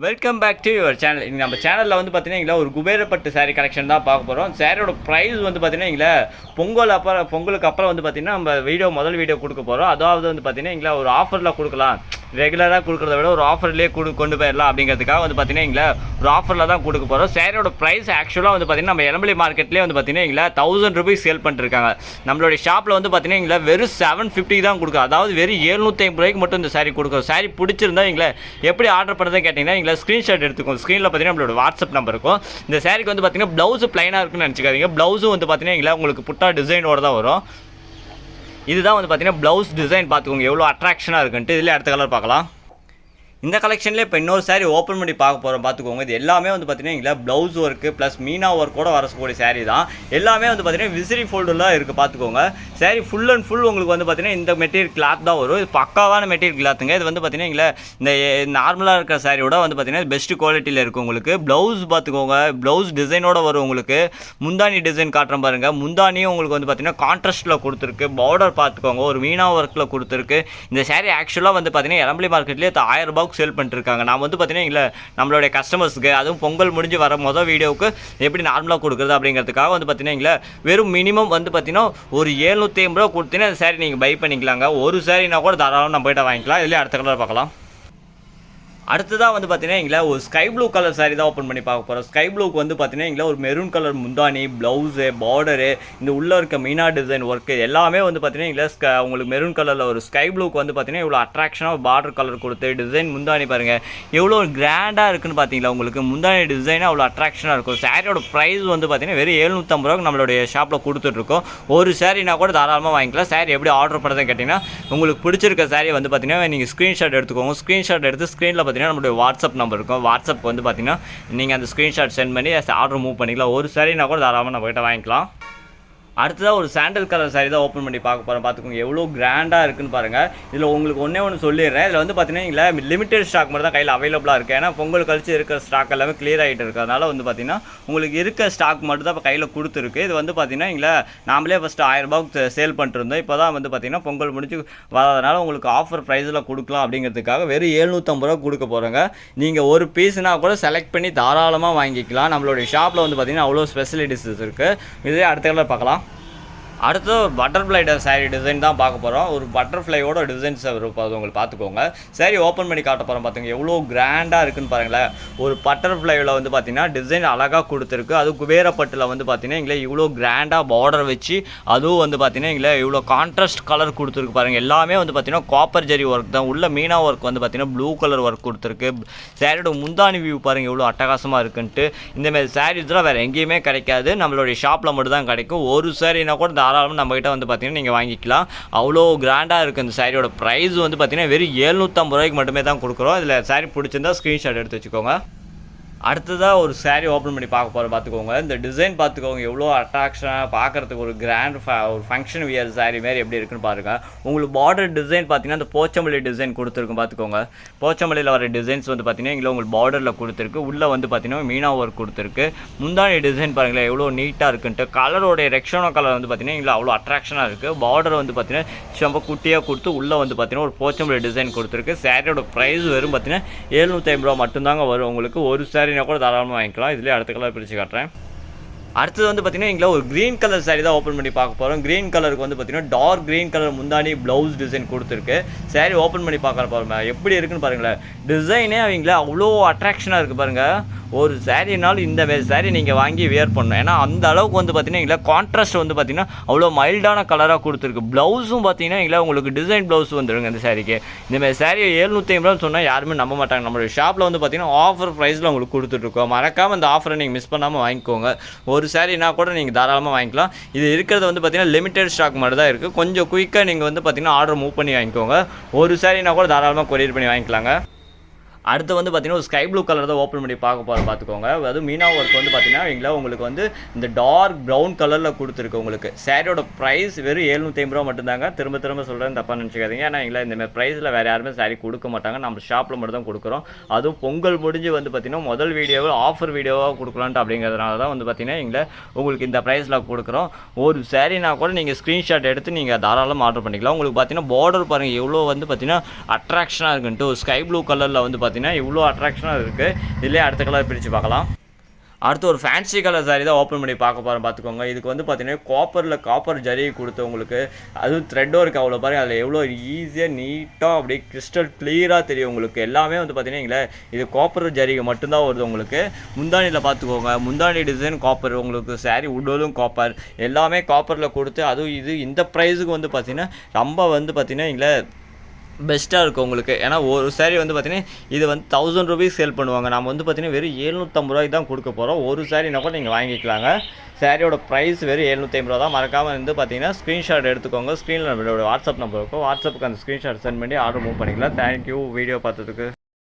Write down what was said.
Welcome back to your channel. இங்கே நம்ம சேனலில் வந்து பார்த்தீங்கன்னா ஒரு குபேரப்பட்டு சாரீ கலெக்ஷன் தான் பார்க்க போகிறோம். சாரியோட ப்ரைஸ் வந்து பார்த்தீங்கன்னா பொங்கலுக்கு அப்புறம் வந்து பார்த்தீங்கன்னா நம்ம முதல் வீடியோ கொடுக்க போகிறோம். அதாவது வந்து பார்த்தீங்கன்னா ஒரு ஆஃபரில் கொடுக்கலாம், ரெகுலராக கொடுக்குறத விட ஒரு ஆஃபர்லேயே கொண்டு போயிடலாம் அப்படிங்கிறதுக்காக வந்து பார்த்தீங்கன்னா ஒரு ஆஃபரில் தான் கொடுக்க போகிறோம். சாரியோட ப்ரைஸ் ஆக்சுவலாக வந்து பார்த்தீங்கன்னா நம்ம எலம்பலி மார்க்கெட்லேயே வந்து பார்த்தீங்கன்னா 1000 ரூபீஸ் சேல் பண்ணிருக்காங்க. நம்மளுடைய ஷாப்பில் வந்து பார்த்தீங்கன்னா வெறும் 750 தான் கொடுக்கும். அதாவது வெறும் 750 ரூபாய்க்கு மட்டும் இந்த சாரீ கொடுக்குறோம். சாரீ பிடிச்சிருந்தா எப்படி ஆர்டர் பண்ணுறதுன்னு கேட்டிங்கன்னா ஸ்க்ரீன்ஷாட் எடுத்துக்கோங்க. ஸ்க்ரீனில் பார்த்தீங்கன்னா நம்மளோட வாட்ஸ்அப் நம்பர் இருக்கும். இந்த சாரீக்கு வந்து பார்த்தீங்கன்னா ப்ளவுஸ் பிளைனாக இருக்குன்னு நினச்சிக்காதீங்க. ப்ளவுஸும் வந்து பார்த்தீங்கன்னா உங்களுக்கு புட்டா டிசைனோட தான் வரும். இதுதான் வந்து பார்த்தீங்கன்னா ப்ளவுஸ் டிசைன் பார்த்துக்கோங்க எவ்வளோ அட்ராக்ஷனாக இருக்குன்ட்டு. இதில் அடுத்த கலர் பார்க்கலாம். இந்த கலெக்ஷன்லேயே இப்போ இன்னொரு சாரீ ஓப்பன் பண்ணி பார்க்க போகிறோம். பார்த்துக்கோங்க. இது எல்லாமே வந்து பார்த்தீங்கன்னா ப்ளவுஸ் ஒர்க்கு ப்ளஸ் மீனா ஒர்க்கோட வரக்கூடிய சாரீ தான். எல்லாமே வந்து பார்த்தீங்கன்னா விசிறி ஃபோல்டெலாம் இருக்குது. பார்த்துக்கோங்க. சாரீ ஃபுல் அண்ட் ஃபுல் உங்களுக்கு வந்து பார்த்தீங்கன்னா இந்த மெட்டீரியல் கிளாத் தான் வரும். இது பக்காவான மெட்டீரியல் கிளாத்துங்க. இது வந்து பார்த்தீங்கன்னா இந்த நார்மலாக இருக்கிற சாரியோட வந்து பார்த்தீங்கன்னா பெஸ்ட் குவாலிட்டியில் இருக்குது. உங்களுக்கு ப்ளவுஸ் பார்த்துக்கோங்க, ப்ளவுஸ் டிசைனோட வரும். உங்களுக்கு முந்தானி டிசைன் காட்டுறேன் பாருங்கள். முந்தானியும் உங்களுக்கு வந்து பார்த்தீங்கன்னா கான்ட்ராஸ்ட்டில் கொடுத்துருக்கு. பார்டர் பார்த்துக்கோங்க ஒரு மீனா ஒர்க்கில் கொடுத்துருக்கு. இந்த சாரீ ஆக்சுவலாக வந்து பார்த்தீங்கன்னா எலம்பலி மார்க்கெட்லேயே 1000 ரூபாய்க்கு சேல் பண்ணிருக்காங்க. நான் வந்து பார்த்தீங்கன்னா நம்மளுடைய கஸ்டமர்ஸ்க்கு, அதுவும் பொங்கல் முடிஞ்சு வர முதல் வீடியோவுக்கு எப்படி நார்மலாக கொடுக்குறது அப்படிங்கிறதுக்காக வந்து பார்த்தீங்கன்னா வெறும் மினிமம் வந்து பார்த்தீங்கன்னா ஒரு 750 ரூபா கொடுத்தீங்கன்னா அந்த சாரீ நீங்கள் பை பண்ணிக்கலாங்க. ஒரு சாரீனா கூட தாராளமாக நம்ம போய்ட்டு வாங்கிக்கலாம். இதில் அடுத்த கலர் பார்க்கலாம். அடுத்ததாக வந்து பார்த்தீங்கன்னா ஒரு ஸ்கை ப்ளூ கலர் சாரீ தான் ஓப்பன் பண்ணி பார்க்க போகிறோம். ஸ்கை ப்ளூக்கு வந்து பார்த்தீங்கன்னா ஒரு மெரூன் கலர் முந்தானி, ப்ளவுஸு, பார்டரு, இந்த உள்ளே இருக்க மீனா டிசைன் ஒர்க்கு எல்லாமே வந்து பார்த்தீங்கன்னா உங்களுக்கு மெரூன் கலரில் ஒரு ஸ்கை ப்ளூக்கு வந்து பார்த்தீங்கன்னா இவ்வளோ அட்ராக்ஷனாக பார்டர் கலர் கொடுத்து டிசைன் முந்தானி பாருங்கள் எவ்வளோ கிராண்டாக இருக்குன்னு பார்த்தீங்களா. உங்களுக்கு முந்தானி டிசைனாக அவ்வளோ அட்ராக்ஷனாக இருக்கும். சாரியோட ப்ரைஸ் வந்து பார்த்தீங்கன்னா வெறும் 750 ரூபாய்க்கு நம்மளுடைய ஷாப்பில் கொடுத்துட்ருக்கோம். ஒரு சாரீனா கூட தாராளமாக வாங்கிக்கலாம். சாரீ எப்படி ஆர்டர் பண்ணுறதுன்னு கேட்டிங்கன்னா உங்களுக்கு பிடிச்சிருக்க சாரீ வந்து பார்த்தீங்கன்னா நீங்கள் ஸ்க்ரீன்ஷாட் எடுத்துக்கோங்க. ஸ்க்ரீன்ஷாட் எடுத்து ஸ்க்ரீனில் பார்த்தீங்கன்னா நம்மளுடைய வாட்ஸ்அப் நம்பர் இருக்கும். வாட்ஸ்அப் வந்து பார்த்தீங்கன்னா நீங்கள் அந்த ஸ்க்ரீன்ஷாட் சென்ட் பண்ணி ஆர்டர் மூவ் பண்ணிக்கலாம். ஒரு சாரீனா கூட தாராளமாக நம்ம கிட்ட வாங்கிக்கலாம். அடுத்ததாக ஒரு சாண்டல் கலர் சாரீ தான் ஓப்பன் பண்ணி பார்க்க போகிறோம். பார்த்துக்கோங்க எவ்வளோ கிராண்டாக இருக்குன்னு பாருங்கள். இதில் உங்களுக்கு ஒன்று சொல்லிடுறேன். இதில் வந்து பார்த்தீங்கன்னா லிமிடெட் ஸ்டாக் மட்டும் தான் கையில் அவைலபிளாக இருக்குது. ஏன்னா பொங்கல் கழிச்சு இருக்கிற ஸ்டாக் எல்லாமே கிளியர் ஆகிட்டு இருக்கிறதுனால வந்து பார்த்தீங்கன்னா உங்களுக்கு இருக்க ஸ்டாக் மட்டும் தான் இப்போ கையில் கொடுத்துருக்கு. இது வந்து பார்த்தீங்கன்னா நாமளே ஃபஸ்ட்டு 1000 ரூபாய்க்கு சேல் பண்ணிட்டு இருந்தோம். இப்போ தான் வந்து பார்த்தீங்கன்னா பொங்கல் முடிஞ்சு வராதனால உங்களுக்கு ஆஃபர் ப்ரைஸில் கொடுக்கலாம் அப்படிங்கிறதுக்காக வெறும் 750 ரூபா கொடுக்க போகிறோங்க. நீங்கள் ஒரு பீஸ்னா கூட செலக்ட் பண்ணி தாராளமாக வாங்கிக்கலாம். நம்மளுடைய ஷாப்பில் வந்து பார்த்தீங்கன்னா அவ்வளோ ஸ்பெசிலிட்டிஸ் இருக்குது. இதே அடுத்த கலர் பார்க்கலாம். அடுத்து ஒரு பட்டர்ஃப்ளை சாரீ டிசைன் தான் பார்க்க போகிறோம். ஒரு பட்டர்ஃப்ளையோட டிசைன்ஸ் இருக்கும். அது உங்களுக்கு பார்த்துக்கோங்க. சாரீ ஓப்பன் பண்ணி காட்ட போகிறோம். பார்த்துங்க எவ்வளோ கிராண்டாக இருக்குன்னு பாருங்களேன். ஒரு பட்டர்ஃப்ளைவில் வந்து பார்த்தீங்கன்னா டிசைன் அழகாக கொடுத்துருக்கு. அது குபேரப்பட்டில் வந்து பார்த்தீங்கன்னா இவ்வளோ கிராண்டாக பார்டர் வச்சு அதுவும் வந்து பார்த்தீங்கன்னா இவ்வளோ கான்ட்ராஸ்ட் கலர் கொடுத்துருக்கு பாருங்கள். எல்லாமே வந்து பார்த்தீங்கன்னா காப்பர் ஜெரி ஒர்க் தான். உள்ள மீனா ஒர்க் வந்து பார்த்தீங்கன்னா ப்ளூ கலர் ஒர்க் கொடுத்துருக்கு. சாரியோட முந்தானி வியூ பாருங்கள் எவ்வளோ அட்டகாசமாக இருக்குன்ட்டு. இந்தமாதிரி சாரீஸ்லாம் வேறு எங்கேயுமே கிடைக்காது. நம்மளுடைய ஷாப்பில் மட்டும் தான் கிடைக்கும். ஒரு சாரீனா கூட தாராளமாக நம்மகிட்ட வந்து பார்த்தீங்கன்னா நீங்கள் வாங்கிக்கலாம். அவ்வளோ கிராண்டாக இருக்குது. இந்த சாரியோட ப்ரைஸ் வந்து பார்த்தீங்கன்னா வெறும் 750 ரூபாய்க்கு மட்டுமே தான் கொடுக்குறோம். இதில் சாரீ பிடிச்சிருந்தா ஸ்க்ரீன்ஷாட் எடுத்து வச்சுக்கோங்க. அடுத்ததாக ஒரு சாரீ ஓப்பன் பண்ணி பார்க்க போகிறோம். பார்த்துக்கோங்க. இந்த டிசைன் பார்த்துக்கோங்க எவ்வளோ அட்ராக்ஷனாக பார்க்குறதுக்கு ஒரு கிராண்ட் ஒரு ஃபங்க்ஷன் வியர் சாரீ மாரி எப்படி இருக்குன்னு பாருங்கள். உங்களுக்கு பார்டர் டிசைன் பார்த்தீங்கன்னா இந்த போச்சமல்லி டிசைன் கொடுத்துருக்கும். பார்த்துக்கோங்க. போச்சமல்லியில் வர டிசைன்ஸ் வந்து பார்த்தீங்கன்னா உங்களுக்கு பார்டரில் கொடுத்துருக்கு. உள்ளே வந்து பார்த்தீங்கன்னா மீனா ஒர்க் கொடுத்துருக்கு. முந்தானி டிசைன் பாருங்களேன் எவ்வளோ நீட்டாக இருக்குன்ட்டு. கலரோடைய ரெக்ஷனோ கலர் வந்து பார்த்தீங்கன்னா அவ்வளோ அட்ராக்ஷனாக இருக்குது. பார்டர் வந்து பார்த்தீங்கன்னா ரொம்ப குட்டியாக கொடுத்து உள்ளே வந்து பார்த்தீங்கன்னா ஒரு போச்சமல்லி டிசைன் கொடுத்துருக்கு. சாரியோட ப்ரைஸ் வெறும் பார்த்தீங்கன்னா 750 ரூபா மட்டும்தாங்க வரும். உங்களுக்கு ஒரு சாரீ கூட தாராளமாக வாங்கிக்கலாம். இதுலேயே அடுத்த கலர் பிரித்து காட்டுறேன். அடுத்தது வந்து பார்த்தீங்கன்னா ஒரு க்ரீன் கலர் சாரீ தான் ஓப்பன் பண்ணி பார்க்க போகிறோம். க்ரீன் கலருக்கு வந்து பார்த்தீங்கன்னா டார்க் க்ரீன் கலர் முந்தானி ப்ளவுஸ் டிசைன் கொடுத்துருக்கு. சாரீ ஓப்பன் பண்ணி பார்க்க போகிறோம். எப்படி இருக்குன்னு பாருங்களேன். டிசைனே அவங்கள அவ்வளோ அட்ராக்ஷனாக இருக்குது பாருங்கள். ஒரு சாரீனாலும் இந்த மாரி சாரீ நீங்கள் வாங்கி வியர் பண்ணணும். ஏன்னா அந்த அளவுக்கு வந்து பார்த்தீங்கன்னா கான்ட்ராஸ்ட் வந்து பார்த்தீங்கன்னா அவ்வளோ மைல்டான கலராக கொடுத்துருக்கு. ப்ளவுஸும் பார்த்தீங்கன்னா உங்களுக்கு டிசைன் ப்ளவுஸ் வந்துடுங்க இந்த சாரீக்கு. இந்தமாதிரி சாரீ 750 ரூபான்னு சொன்னால் யாருமே நம்ப மாட்டாங்க. நம்மளுடைய ஷாப்பில் வந்து பார்த்தீங்கன்னா ஆஃபர் ப்ரைஸில் உங்களுக்கு கொடுத்துட்ருக்கோம். மறக்காமல் இந்த ஆஃபரை நீங்கள் மிஸ் பண்ணாமல் வாங்கிக்கோங்க. ஒரு சாரீனா கூட நீங்கள் தாராளமாக வாங்கிக்கலாம். இது இருக்கிறது வந்து பார்த்தீங்கன்னா லிமிடெட் ஸ்டாக் மட்டும் தான் இருக்குது. கொஞ்சம் குயிக்காக நீங்கள் வந்து பார்த்தீங்கன்னா ஆர்டர் மூவ் பண்ணி வாங்கிக்கோங்க. ஒரு சாரீனா கூட தாராளமாக கொரியர் பண்ணி வாங்கிக்கலாங்க. அடுத்து வந்து பார்த்தீங்கன்னா ஒரு ஸ்கை ப்ளூ கலர் தான் ஓப்பன் பண்ணி பார்க்க போகிறோம். பார்த்துக்கோங்க. அது மீனா ஒர்க் வந்து பார்த்தீங்கன்னா உங்களுக்கு வந்து இந்த டார்க் ப்ரௌன் கலரில் கொடுத்துருக்கு. உங்களுக்கு சாரியோட ப்ரைஸ் வெறும் 750 ரூபா மட்டும்தாங்க. திரும்ப சொல்கிறேன், தப்பாக நினச்சிக்காதீங்க. ஏன்னா இந்த மாதிரி ப்ரைஸில் வேறு யாருமே சாரீ கொடுக்க மாட்டாங்க. நம்ம ஷாப்பில் மட்டும் தான் கொடுக்குறோம். அதுவும் பொங்கல் முடிஞ்சு வந்து பார்த்தீங்கன்னா முதல் வீடியோவில் ஆஃபர் வீடியோவாக கொடுக்கலான்ட்டு அப்படிங்கிறதுனால தான் வந்து பார்த்தீங்கன்னா உங்களுக்கு இந்த ப்ரைஸில் கொடுக்குறோம். ஒரு சாரீனா கூட நீங்கள் ஸ்க்ரீன்ஷாட் எடுத்து நீங்கள் தாராளமாக ஆர்டர் பண்ணிக்கலாம். உங்களுக்கு பார்த்தீங்கன்னா பார்டர் பாருங்கள் எவ்வளோ வந்து பார்த்தீங்கன்னா அட்ராக்ஷனாக இருக்குன்ட்டு. ஒரு ஸ்கை ப்ளூ கலரில் வந்து பார்த்தீங்கன்னா பார்த்தீங்கன்னா இவ்வளோ அட்ராக்ஷனாக இருக்குது. இதிலே அடுத்த கலர் பிரித்து பார்க்கலாம். அடுத்து ஒரு ஃபேன்சி கலர் சாரி தான் ஓப்பன் பண்ணி பார்க்க போகிறோம். பார்த்துக்கோங்க. இதுக்கு வந்து பார்த்தீங்கன்னா காப்பர் ஜரி கொடுத்து உங்களுக்கு அதுவும் த்ரெட் ஒர்க் அவ்வளோ பாருங்க. அதில் எவ்வளோ ஈஸியாக நீட்டாக அப்படியே கிறிஸ்டல் கிளியராக தெரியும் உங்களுக்கு. எல்லாமே வந்து பார்த்தீங்கன்னா இது காப்பர் ஜரிகை மட்டும்தான் வருது உங்களுக்கு. முந்தானியில் பார்த்துக்கோங்க. முந்தானி டிசைன் காப்பர் உங்களுக்கு. சாரி உடலும் காப்பர் எல்லாமே காப்பரில் கொடுத்து அதுவும் இந்த ப்ரைஸுக்கு வந்து பார்த்தீங்கன்னா ரொம்ப வந்து பார்த்தீங்கன்னா பெஸ்ட்டாக இருக்கும் உங்களுக்கு. ஏன்னா ஒரு சாரீ வந்து பார்த்தீங்கன்னா இது வந்து 1000 ரூபீஸ் சேல் பண்ணுவாங்க. நம்ம வந்து பார்த்தீங்கன்னா வெறும் 750 ரூபாய்க்கு தான் கொடுக்க போகிறோம். ஒரு சாரீனா கூட நீங்கள் வாங்கிக்கலாங்க. சாரியோட ப்ரைஸ் வெறும் 750 ரூபா தான். மறக்காமல் வந்து பார்த்தீங்கன்னா ஸ்க்ரீன்ஷாட் எடுத்துக்கோங்க. ஸ்க்ரீனில் நம்மளோட வாட்ஸ்அப் நம்பர் இருக்கும். வாட்ஸ்அப்புக்கு அந்த ஸ்க்ரீன்ஷாட் சென்ட் பண்ணி ஆர்டர் மூவ் பண்ணிக்கலாம். தேங்க்யூ வீடியோ பார்த்ததுக்கு.